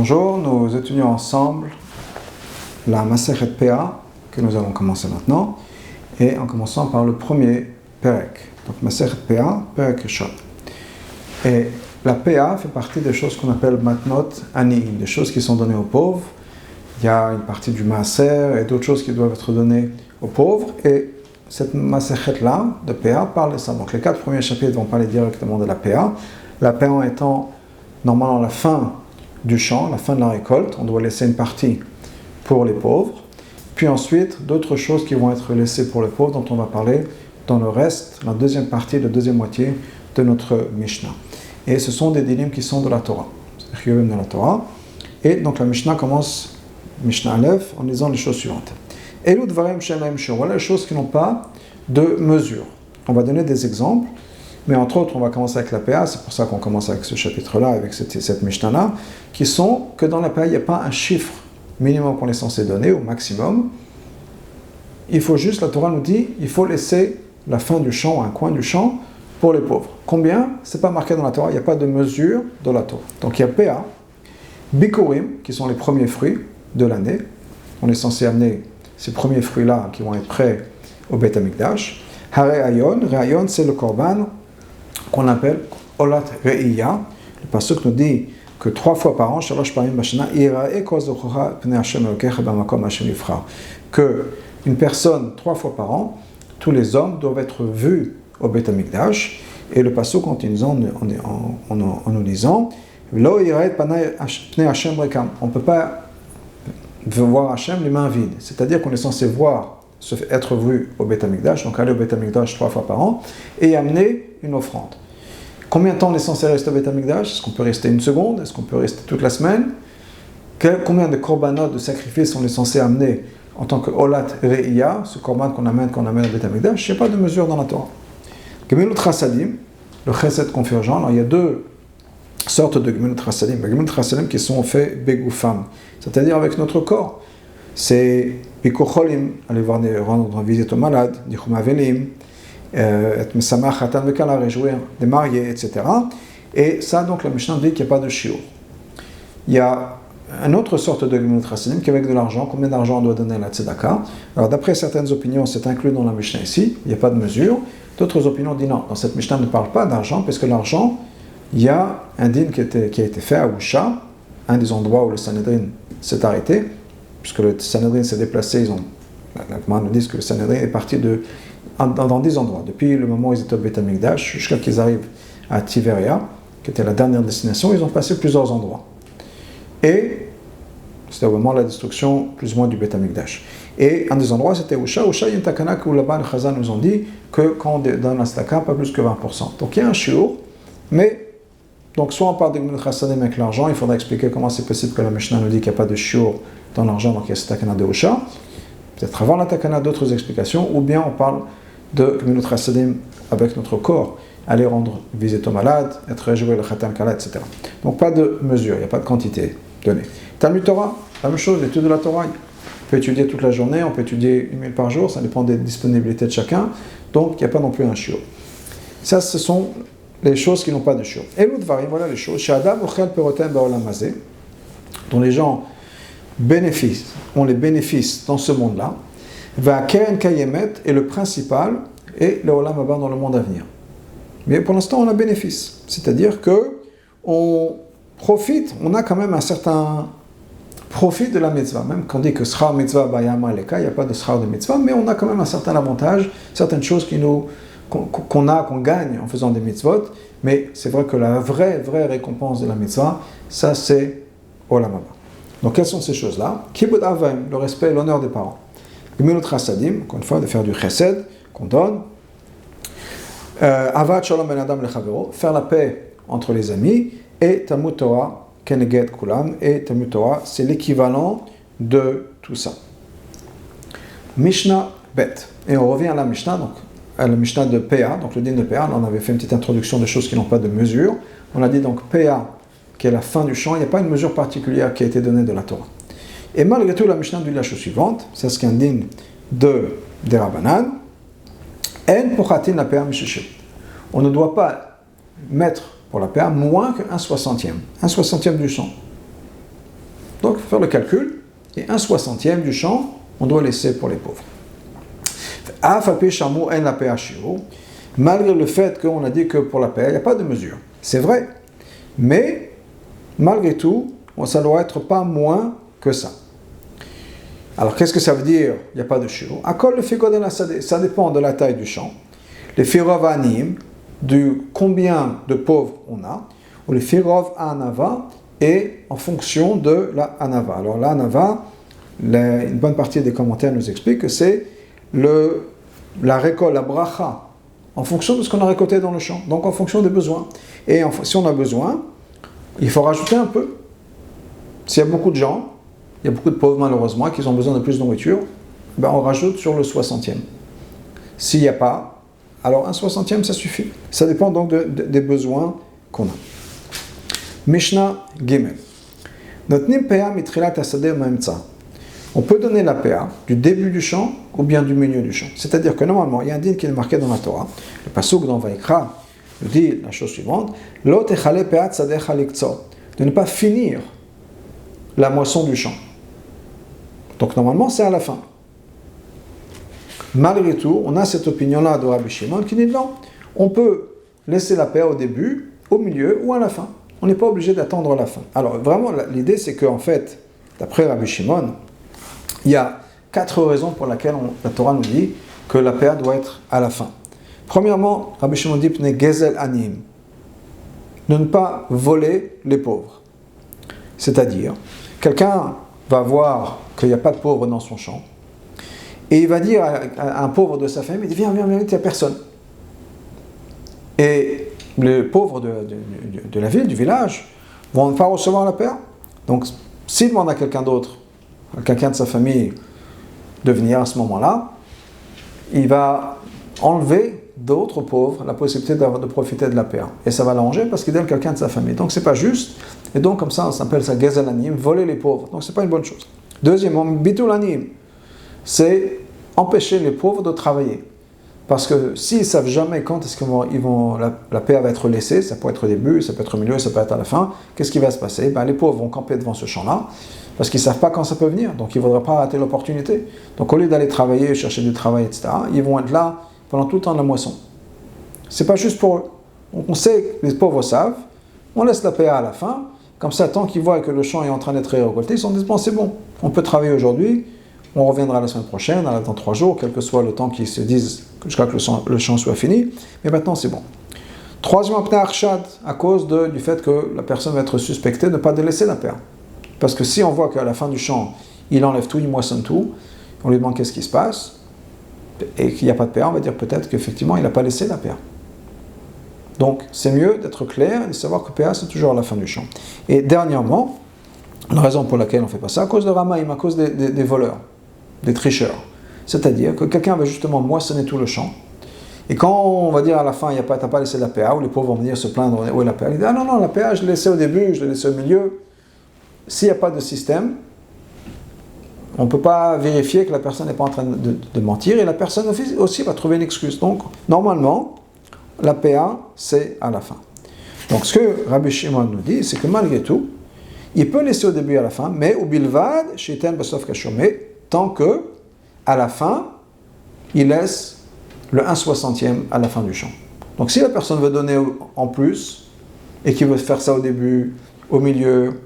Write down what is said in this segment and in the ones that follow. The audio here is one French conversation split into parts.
Bonjour, nous étudions ensemble la Masechet PA que nous allons commencer maintenant, et en commençant par le premier Perek. Donc Masechet PA, Perek Rishon. Et la PA fait partie des choses qu'on appelle Matnot Aniim, des choses qui sont données aux pauvres. Il y a une partie du Maaser et d'autres choses qui doivent être données aux pauvres, et cette Masechet-là, de PA, parle de ça. Donc les 4 premiers chapitres vont parler directement de la PA étant normalement la fin du champ, la fin de la récolte. On doit laisser une partie pour les pauvres. Puis ensuite, d'autres choses qui vont être laissées pour les pauvres, dont on va parler dans le reste, la deuxième partie, la deuxième moitié de notre Mishnah. Et ce sont des dinim qui sont de la Torah, c'est-à-dire de la Torah. Et donc la Mishnah commence, Mishnah Aleph, en disant les choses suivantes. Elu dvarim she'en shur, voilà les choses qui n'ont pas de mesure. On va donner des exemples, mais entre autres, on va commencer avec la PA, c'est pour ça qu'on commence avec ce chapitre-là, avec cette Mishnah-là, qui sont que dans la PA, il n'y a pas un chiffre minimum qu'on est censé donner, au maximum. Il faut juste, la Torah nous dit, il faut laisser la fin du champ, un coin du champ, pour les pauvres. Combien? C'est pas marqué dans la Torah, il n'y a pas de mesure dans la Torah. Donc il y a PA, Bikurim, qui sont les premiers fruits de l'année. On est censé amener ces premiers fruits-là qui vont être prêts au Beit HaMikdash. Hareayon, Reayon, c'est le korban qu'on appelle Olat Reiya. Le pasuk nous dit que 3 fois par an, Shalosh Parim Bashana, Yirae Kol Zochocha Pnei Hashem Elokecha Bamakom Hashem Yifra. Que une personne 3 fois par an, tous les hommes doivent être vus au Beit HaMikdash. Et le pasuk continue en nous disant Lo Yirae Pnei Hashem Rekam. On ne peut pas voir Hashem les mains vides. C'est-à-dire qu'on est censé être vu au Beit HaMikdash, donc aller au Beit HaMikdash 3 fois par an, et amener une offrande. Combien de temps on est censé rester au Beit HaMikdash? Est-ce qu'on peut rester 1 seconde? Est-ce qu'on peut rester toute la semaine? Combien de korbanot, de sacrifices on est censé amener en tant que Olat Reiya, ce korban qu'on amène au Beit HaMikdash? Il n'y a pas de mesure dans la Torah. Gemilut Chassadim, le chesed convergent. Alors il y a 2 sortes de Gemilut Chassadim. Gemilut Chassadim qui sont faits begoufam, c'est-à-dire avec notre corps. C'est Bikocholim, aller rendre visite aux malades, Dichum Avelim, être Mesamach Hatan Vekala, réjouir des mariés, etc. Et ça, donc, la Mishnah dit qu'il n'y a pas de shiur. Il y a une autre sorte de Gemilut Chassadim qui est avec de l'argent. Combien d'argent on doit donner à la tzedaka? Alors, d'après certaines opinions, c'est inclus dans la Mishnah ici, il n'y a pas de mesure. D'autres opinions disent non, dans cette Mishnah ne parle pas d'argent, parce que l'argent, il y a un din qui a été fait à Usha, un des endroits où le Sanhedrin s'est arrêté, puisque le Sanhedrin s'est déplacé, la Gemara nous dit que le Sanhedrin est parti dans 10 endroits, depuis le moment où ils étaient au Beit HaMikdash, jusqu'à qu'ils arrivent à Tiveria, qui était la dernière destination, ils ont passé plusieurs endroits. Et c'était au moment de la destruction, plus ou moins, du Beit HaMikdash. Et un des endroits, c'était Usha. Usha, il y a une takana où là-bas, le Chazan nous ont dit que quand on donne la tzedaka, pas plus que 20%. Donc il y a un shiur, mais donc soit on parle de Gemilut Chassadim avec l'argent, il faudra expliquer comment c'est possible que la Mishnah nous dit qu'il n'y a pas de shiur dans l'argent, donc il y a cette takana de Usha. Peut-être avant la takana, d'autres explications, ou bien on parle de Gemilut Chassadim avec notre corps, aller rendre visite aux malades, être réjouir le Khatan Kala, etc. Donc pas de mesure, il n'y a pas de quantité donnée. Talmud Torah, la même chose, l'étude de la Torah. On peut étudier toute la journée, on peut étudier 1000 par jour, ça dépend des disponibilités de chacun, donc il n'y a pas non plus un shiur. Ça, ce sont les choses qui n'ont pas de shiur. Et l'autre varie, voilà les choses. Shadam ochel perotem ba'olam hazeh, dont les gens ont les bénéfices dans ce monde-là. Va keren kayemet, et le principal est le olam haba, dans le monde à venir. Mais pour l'instant, on a bénéfice. C'est-à-dire que on profite, on a quand même un certain profit de la mitzvah. Même quand on dit que schar mitzvah bayama leka, il n'y a pas de schar de mitzvah, mais on a quand même un certain avantage, certaines choses qu'on gagne en faisant des mitzvot. Mais c'est vrai que la vraie récompense de la mitzvah, ça c'est olam haba. Donc quelles sont ces choses-là? Kibud avaim, le respect et l'honneur des parents. Gemilut Chassadim, encore une fois, de faire du chesed, qu'on donne. Avat shalom ben adam lechavero, faire la paix entre les amis. Et Talmud Torah, keneged kulam, et Talmud Torah, c'est l'équivalent de tout ça. Mishnah bet. Et on revient à la Mishnah, donc à la Mishnah de PA, donc le din de PA. Là, on avait fait une petite introduction de choses qui n'ont pas de mesure. On a dit donc PA, qui est la fin du champ, il n'y a pas une mesure particulière qui a été donnée de la Torah. Et malgré tout, la Mishnah dit la chose suivante, c'est ce qu'un din des Rabbanan, en pochatin la PA mishéché. On ne doit pas mettre pour la PA moins qu'un 60e. Un 60e du champ. Donc, il faut faire le calcul, et 1/60 du champ, on doit laisser pour les pauvres. Malgré le fait qu'on a dit que pour la paix, il n'y a pas de mesure. C'est vrai, mais malgré tout, ça ne doit être pas moins que ça. Alors, qu'est-ce que ça veut dire? Il n'y a pas de shiur. Akol le figodel, ça dépend de la taille du champ. Les firov anim, du combien de pauvres on a, ou les firov anava, et en fonction de la anava. Alors, la anava, une bonne partie des commentaires nous explique que c'est la récolte, la bracha, en fonction de ce qu'on a récolté dans le champ, donc en fonction des besoins. Et si on a besoin, il faut rajouter un peu. S'il y a beaucoup de gens, il y a beaucoup de pauvres malheureusement qui ont besoin de plus de nourriture, ben on rajoute sur le 60e. S'il n'y a pas, alors 1/60 ça suffit. Ça dépend donc des besoins qu'on a. Mishnah Gimel. Notnim peah mitrilat hasadeh ma'emtza. On peut donner la PA du début du champ ou bien du milieu du champ. C'est-à-dire que normalement, il y a un din qui est marqué dans la Torah. Le pasuk dans Vaïkra nous dit la chose suivante: Lo techale peat sadecha liktzor, de ne pas finir la moisson du champ. Donc normalement, c'est à la fin. Malgré tout, on a cette opinion-là de Rabbi Shimon qui dit non, on peut laisser la PA au début, au milieu ou à la fin. On n'est pas obligé d'attendre la fin. Alors vraiment, l'idée c'est qu'en fait, d'après Rabbi Shimon, il y a 4 raisons pour lesquelles la Torah nous dit que la PA doit être à la fin. Premièrement, Rabbi Shimon dit pne gezel anim, de ne pas voler les pauvres. C'est-à-dire, quelqu'un va voir qu'il n'y a pas de pauvres dans son champ, et il va dire à un pauvre de sa famille, il dit viens, il n'y a personne. Et les pauvres de la ville, du village, vont pas recevoir la PA. Donc, s'il demande à quelqu'un d'autre, à quelqu'un de sa famille, de venir à ce moment-là, il va enlever d'autres pauvres la possibilité de profiter de la PA. Et ça va l'arranger parce qu'il donne quelqu'un de sa famille. Donc c'est pas juste. Et donc comme ça, on s'appelle ça gezel anim, voler les pauvres. Donc c'est pas une bonne chose. Deuxièmement, bitul anim, c'est empêcher les pauvres de travailler. Parce que s'ils ne savent jamais quand est-ce la PA va être laissée, ça peut être au début, ça peut être au milieu, ça peut être à la fin, qu'est-ce qui va se passer? Les pauvres vont camper devant ce champ-là, parce qu'ils ne savent pas quand ça peut venir, donc ils ne voudraient pas rater l'opportunité. Donc au lieu d'aller travailler, chercher du travail, etc., ils vont être là pendant tout le temps de la moisson. C'est pas juste pour eux. Donc on sait, les pauvres savent, on laisse la PA à la fin, comme ça, tant qu'ils voient que le champ est en train d'être récolté, ils se disent, bon, c'est bon, on peut travailler aujourd'hui, on reviendra la semaine prochaine, dans 3 jours, quel que soit le temps qu'ils se disent, jusqu'à que le champ soit fini, mais maintenant c'est bon. Troisièmement, à cause du fait que la personne va être suspectée de ne pas délaisser la PA. Parce que si on voit qu'à la fin du champ, il enlève tout, il moissonne tout, on lui demande qu'est-ce qui se passe, et qu'il n'y a pas de PA, on va dire peut-être qu'effectivement il n'a pas laissé la PA. Donc c'est mieux d'être clair et de savoir que PA c'est toujours à la fin du champ. Et dernièrement, la raison pour laquelle on ne fait pas ça, à cause de Ramaïm, à cause des voleurs, des tricheurs. C'est-à-dire que quelqu'un va justement moissonner tout le champ, et quand on va dire à la fin, tu n'as pas laissé la PA, ou les pauvres vont venir se plaindre où est la PA, il dit ah non, la PA je l'ai laissée au début, je l'ai laissée au milieu. S'il n'y a pas de système, on ne peut pas vérifier que la personne n'est pas en train de mentir, et la personne aussi va trouver une excuse. Donc, normalement, la PA, c'est à la fin. Donc, ce que Rabbi Shimon nous dit, c'est que malgré tout, il peut laisser au début et à la fin, mais au bilvad, shiten besof kashomé, tant que, à la fin, il laisse le 1/60 à la fin du champ. Donc, si la personne veut donner en plus, et qu'il veut faire ça au début, au milieu,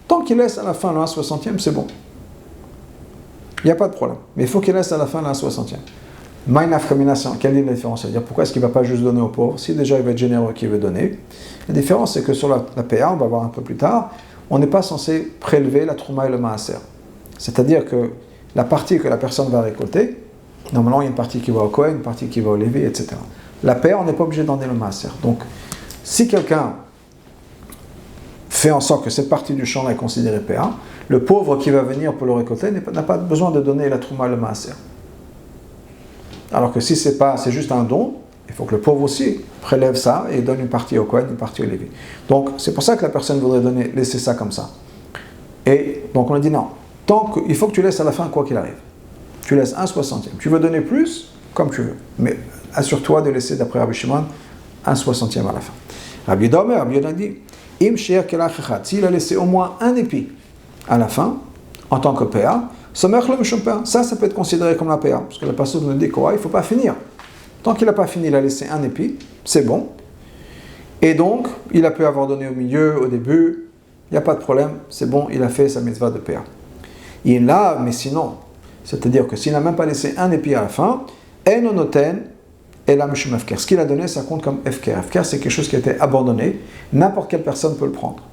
tant qu'il laisse à la fin le 1/60, c'est bon. Il n'y a pas de problème. Mais il faut qu'il laisse à la fin le 1/60. Maïnaf combination, quelle est la différence? C'est-à-dire, pourquoi est-ce qu'il ne va pas juste donner aux pauvres? Si déjà il va être généreux, qu'il veut donner. La différence, c'est que sur la PA, on va voir un peu plus tard, on n'est pas censé prélever la trouma et le maaser. C'est-à-dire que la partie que la personne va récolter, normalement il y a une partie qui va au Kohen, une partie qui va au Lévi, etc. La PA, on n'est pas obligé d'en donner le maaser. Donc, si quelqu'un fait en sorte que cette partie du champ est considérée PA, le pauvre qui va venir pour le récolter n'a pas besoin de donner la trouma et le maaser. Alors que si c'est juste un don, il faut que le pauvre aussi prélève ça et donne une partie au Kohen, une partie au Lévi. Donc c'est pour ça que la personne voudrait laisser ça comme ça. Et donc on a dit non, il faut que tu laisses à la fin quoi qu'il arrive. Tu laisses 1/60. Tu veux donner plus, comme tu veux. Mais assure-toi de laisser, d'après Rabbi Shimon, 1/60 à la fin. Rabbi Yoda dit, s'il a laissé au moins un épi, à la fin, en tant que PA, ça peut être considéré comme la PA, parce que la personne nous dit quoi, il ne faut pas finir. Tant qu'il n'a pas fini, il a laissé un épi, c'est bon. Et donc, il a pu avoir donné au milieu, au début, il n'y a pas de problème, c'est bon, il a fait sa mitzvah de PA. Il l'a, mais sinon, c'est-à-dire que s'il n'a même pas laissé un épi à la fin, enonoten, et la mishum efker. Ce qu'il a donné, ça compte comme efker. Efker, c'est quelque chose qui a été abandonné, n'importe quelle personne peut le prendre.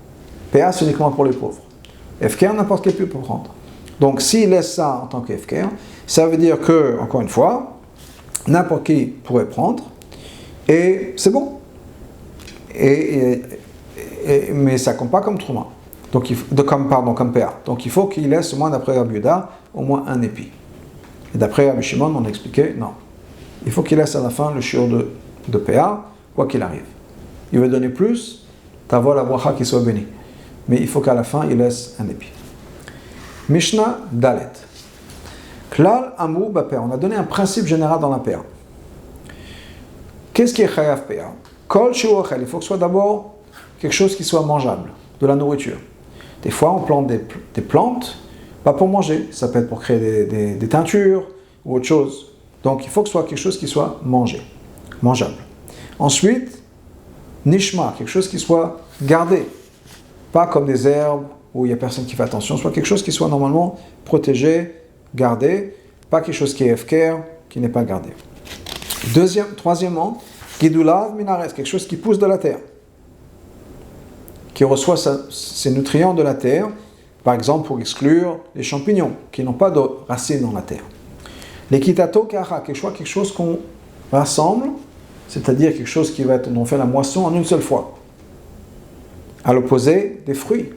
PA, c'est uniquement pour les pauvres. Efker, n'importe quel peut prendre. Donc, s'il laisse ça en tant qu'efker, ça veut dire que, encore une fois, n'importe qui pourrait prendre, et c'est bon. Mais ça ne compte pas comme trouma. Donc, comme PA. Donc, il faut qu'il laisse, au moins d'après Rabbi Yehuda, au moins un épi. Et d'après Rabbi Shimon, on a expliqué, non. Il faut qu'il laisse à la fin le shiur de PA, quoi qu'il arrive. Il veut donner plus, t'avoir la bracha qui soit bénie. Mais il faut qu'à la fin, il laisse un épi. Mishnah Dalet. Klal Amou Bapea. On a donné un principe général dans la PA. Qu'est-ce qui est chayav PA? Kol shiur achel. Il faut que ce soit d'abord quelque chose qui soit mangeable, de la nourriture. Des fois, on plante des plantes, pas pour manger. Ça peut être pour créer des teintures ou autre chose. Donc, il faut que ce soit quelque chose qui soit mangeable. Ensuite, nishma, quelque chose qui soit gardé. Pas comme des herbes où il n'y a personne qui fait attention, soit quelque chose qui soit normalement protégé, gardé, pas quelque chose qui est efker, qui n'est pas gardé. Troisièmement, gidulav minares, quelque chose qui pousse de la terre, qui reçoit ses nutriments de la terre, par exemple pour exclure les champignons, qui n'ont pas de racines dans la terre. L'ekitato kaha, quelque chose qu'on rassemble, c'est-à-dire quelque chose qui va être, on fait la moisson en une seule fois. À l'opposé des fruits.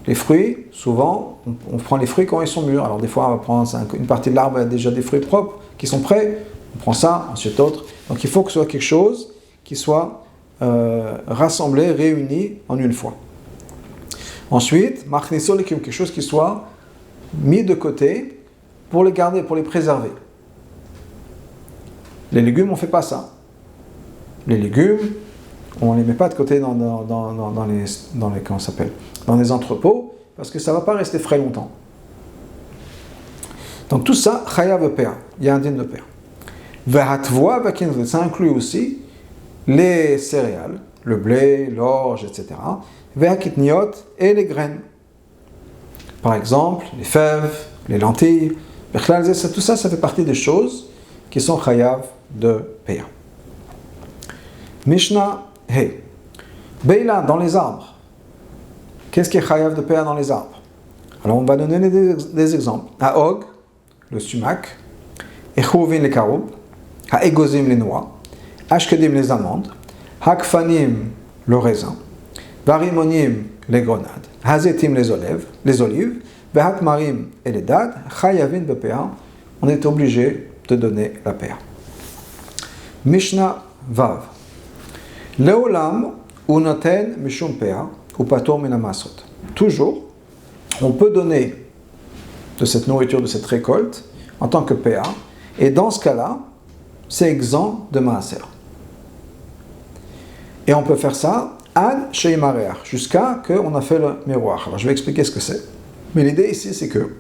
Les fruits, souvent, on prend les fruits quand ils sont mûrs. Alors des fois, on va prendre une partie de l'arbre, il y a déjà des fruits propres qui sont prêts. On prend ça, ensuite autre. Donc il faut que ce soit quelque chose qui soit rassemblé, réuni en une fois. Ensuite, machniso lekim, quelque chose qui soit mis de côté pour les garder, pour les préserver. Les légumes, on ne fait pas ça. Les légumes, on ne les met pas de côté dans les comment ça s'appelle, dans les entrepôts, parce que ça ne va pas rester frais longtemps. Donc tout ça, chayav PA, il y a un din de PA. Vehatvoa vakinvut, ça inclut aussi les céréales, le blé, l'orge, etc. Vehakitniot et les graines. Par exemple, les fèves, les lentilles, tout ça, ça fait partie des choses qui sont chayav de PA. Mishnah Hey. Beila, dans les arbres. Qu'est-ce qui est chayav de PA dans les arbres? Alors on va donner des exemples. Haog, le sumac. Echuvin, les caroubes. Haegozim, les noix. Ashkedim, les amandes. Hakfanim, le raisin. Varimonim, les grenades. Hazetim, les olives. Vehatmarim, et les dades. Chayavin, de PA. On est obligé de donner la PA. Mishnah Vav. Leolam unoten mishum PA ou pator minamasot. Toujours, on peut donner de cette nourriture, de cette récolte, en tant que PA, et dans ce cas-là, c'est exempt de maaser. Et on peut faire ça ad sheimareach, jusqu'à qu'on a fait le miroir. Alors je vais expliquer ce que c'est. Mais l'idée ici, c'est que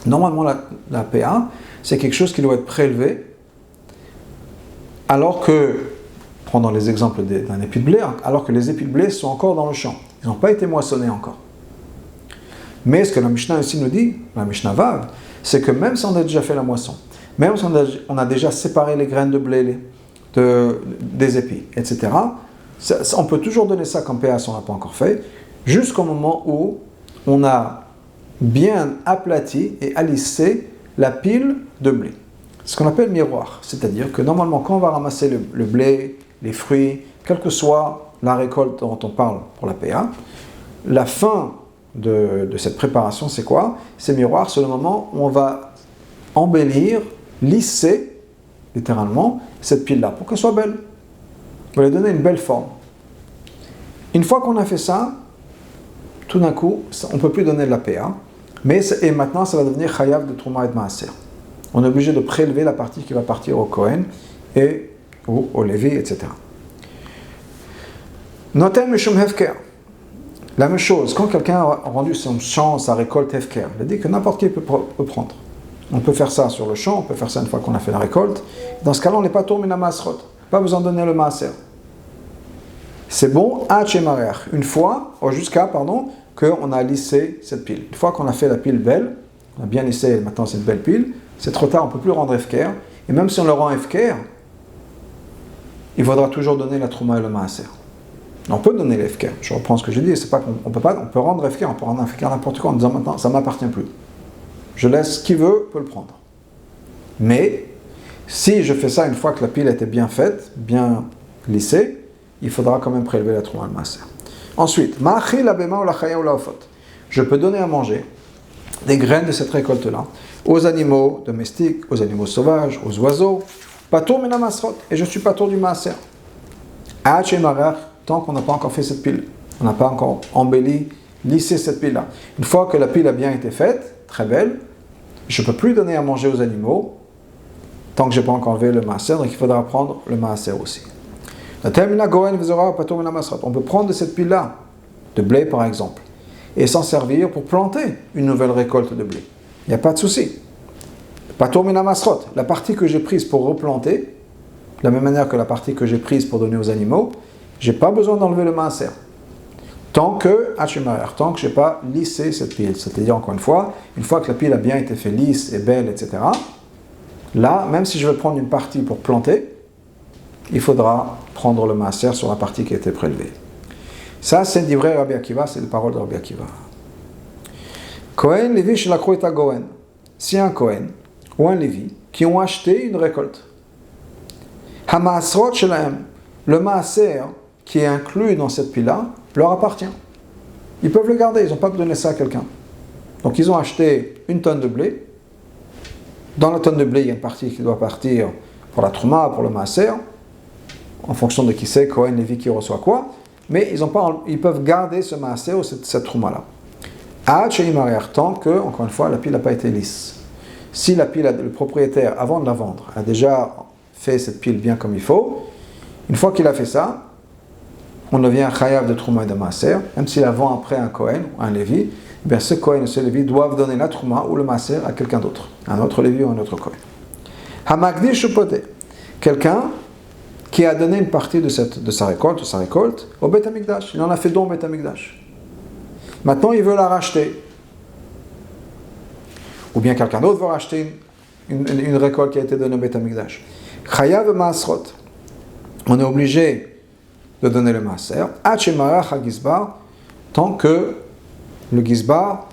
normalement la PA, c'est quelque chose qui doit être prélevé, alors que, prenons les exemples d'un épi de blé, alors que les épis de blé sont encore dans le champ. Ils n'ont pas été moissonnés encore. Mais ce que la Mishnah ici nous dit, la Mishnah Vav, c'est que même si on a déjà fait la moisson, même si on a déjà séparé les graines de blé des épis, etc., on peut toujours donner ça comme PA si on n'a pas encore fait, jusqu'au moment où on a bien aplati et alissé la pile de blé. Ce qu'on appelle miroir, c'est-à-dire que normalement quand on va ramasser le blé, les fruits, quelle que soit la récolte dont on parle pour la PA, la fin de cette préparation, c'est quoi? Ces miroirs, c'est le moment où on va embellir, lisser, littéralement, cette pile-là, pour qu'elle soit belle. On va lui donner une belle forme. Une fois qu'on a fait ça, tout d'un coup, on ne peut plus donner de la PA, et maintenant, ça va devenir chayav de Trouma et de Maaser. On est obligé de prélever la partie qui va partir au Kohen et au Lévi, etc. Noten mishum hefker. La même chose, quand quelqu'un a rendu son champ, sa récolte Hefker, il a dit que n'importe qui peut prendre. On peut faire ça sur le champ, on peut faire ça une fois qu'on a fait la récolte. Dans ce cas-là, on n'est pas tourné la masrot. Pas besoin de donner le maaser. C'est bon, une fois, jusqu'à, qu'on a lissé cette pile. Une fois qu'on a fait la pile belle, on a bien lissé, maintenant c'est une belle pile, c'est trop tard, on ne peut plus rendre Hefker. Et même si on le rend Hefker, il faudra toujours donner la trouma et le maaser. On peut donner l'Efker. Je reprends ce que j'ai dit, c'est pas qu'on peut pas, on peut rendre Efker, on peut rendre Efker n'importe quoi en disant maintenant ça m'appartient plus. Je laisse qui veut peut le prendre. Mais si je fais ça une fois que la pile était bien faite, bien lissée, il faudra quand même prélever la trouma et le maaser. Ensuite, je peux donner à manger des graines de cette récolte-là aux animaux domestiques, aux animaux sauvages, aux oiseaux. Patour mina masrot, et je suis patour du maaser. Tant qu'on n'a pas encore fait cette pile, on n'a pas encore embelli, lissé cette pile-là. Une fois que la pile a bien été faite, très belle, je ne peux plus donner à manger aux animaux tant que je n'ai pas encore enlevé le maaser, donc il faudra prendre le maaser aussi. On peut prendre de cette pile-là, de blé par exemple, et s'en servir pour planter une nouvelle récolte de blé. Il n'y a pas de souci. Patour mina masrot, la partie que j'ai prise pour replanter, de la même manière que la partie que j'ai prise pour donner aux animaux, je n'ai pas besoin d'enlever le maaser. Tant que je n'ai pas lissé cette pile. C'est-à-dire, encore une fois que la pile a bien été faite lisse et belle, etc., là, même si je veux prendre une partie pour planter, il faudra prendre le maaser sur la partie qui a été prélevée. Ça, c'est d'ivrei Rabbi Akiva, c'est les paroles de Rabbi Akiva. Kohen, Lévi, Shelakro et Gohen. Si un Kohen ou un Lévi qui ont acheté une récolte, Hamaasrot Shelahem, le maaser qui est inclus dans cette pile-là, leur appartient. Ils peuvent le garder, ils n'ont pas donné ça à quelqu'un. Donc ils ont acheté une tonne de blé. Dans la tonne de blé, il y a une partie qui doit partir pour la trouma, pour le maaser, en fonction de qui c'est, Kohen, Lévi, qui reçoit quoi. Mais ils peuvent garder ce maaser ou cette trouma-là. Tant que, encore une fois, la pile n'a pas été lisse. Si la pile, le propriétaire, avant de la vendre, a déjà fait cette pile bien comme il faut, une fois qu'il a fait ça, on devient chayav de trouma et de maaser, même s'il la vend après un Kohen ou un Lévi, eh bien ce Kohen et ce Lévi doivent donner la trouma ou le maaser à quelqu'un d'autre, un autre Lévi ou un autre Kohen. Hamakdish ou poté, quelqu'un qui a donné une partie de sa récolte au Beth Amikdash, il en a fait don au Beth Amikdash. Maintenant il veut la racheter. Ou bien quelqu'un d'autre veut racheter une récolte qui a été donnée au Beth Amikdash. Chayav maasrot, on est obligé de donner le maaser, tant que le gizbar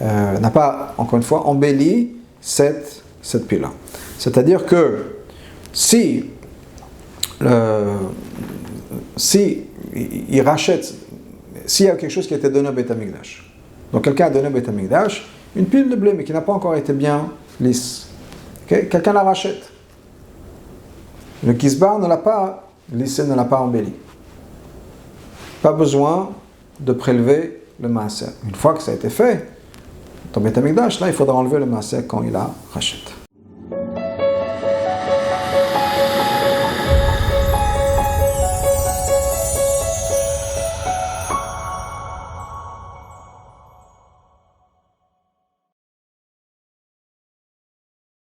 n'a pas, encore une fois, embelli cette pile-là. C'est-à-dire que si il rachète, s'il y a quelque chose qui a été donné au Beth Amikdash, donc quelqu'un a donné au Beth Amikdash une pile de blé, mais qui n'a pas encore été bien lisse, okay? Quelqu'un la rachète. Le gizbar ne l'a pas lissé, ne l'a pas embelli. Pas besoin de prélever le maaser. Une fois que ça a été fait, dans Beth Amikdash, là, il faudra enlever le maaser quand il la rachète.